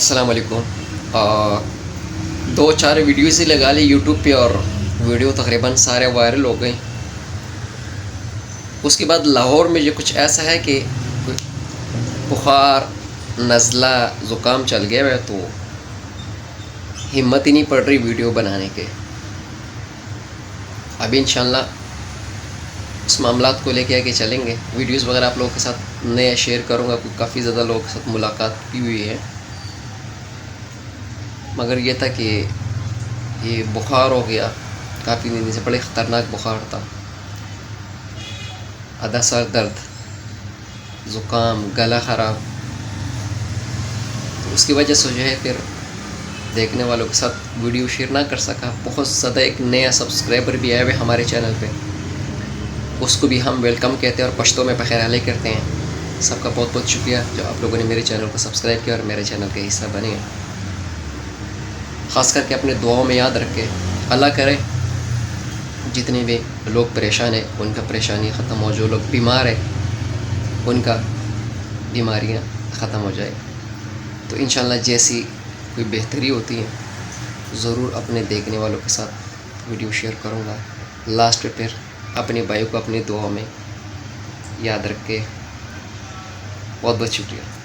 السلام علیکم۔ دو چار ویڈیوز ہی لگا لی یوٹیوب پہ اور ویڈیو تقریباً سارے وائرل ہو گئے۔ اس کے بعد لاہور میں یہ کچھ ایسا ہے کہ بخار، نزلہ، زکام چل گیا ہے، تو ہمت ہی نہیں پڑ رہی ویڈیو بنانے کے۔ ابھی انشاءاللہ اس معاملات کو لے کے آگے چلیں گے، ویڈیوز وغیرہ آپ لوگوں کے ساتھ نئے شیئر کروں گا، کافی زیادہ لوگوں کے ساتھ ملاقات بھی ہوئی ہے، مگر یہ تھا کہ یہ بخار ہو گیا، کافی دن سے بڑے خطرناک بخار تھا، آدھا سر درد، زکام، گلا خراب، تو اس کی وجہ سے جو ہے پھر دیکھنے والوں کے ساتھ ویڈیو شیئر نہ کر سکا۔ بہت زیادہ ایک نیا سبسکرائبر بھی آیا ہوئے ہمارے چینل پہ، اس کو بھی ہم ویلکم کہتے ہیں اور پشتوں میں بخیر علی کرتے ہیں۔ سب کا بہت بہت شکریہ جو آپ لوگوں نے میرے چینل کو سبسکرائب کیا اور میرے چینل کا حصہ بنے ہیں۔ خاص کر کے اپنے دعاؤں میں یاد رکھے، اللہ کرے جتنے بھی لوگ پریشان ہیں ان کا پریشانی ختم ہو، جو لوگ بیمار ہیں ان کا بیماریاں ختم ہو جائے۔ تو انشاءاللہ جیسی کوئی بہتری ہوتی ہے ضرور اپنے دیکھنے والوں کے ساتھ ویڈیو شیئر کروں گا۔ لاسٹ پہ پھر اپنے بھائی کو اپنی دعاؤں میں یاد رکھ کے بہت بہت شکریہ۔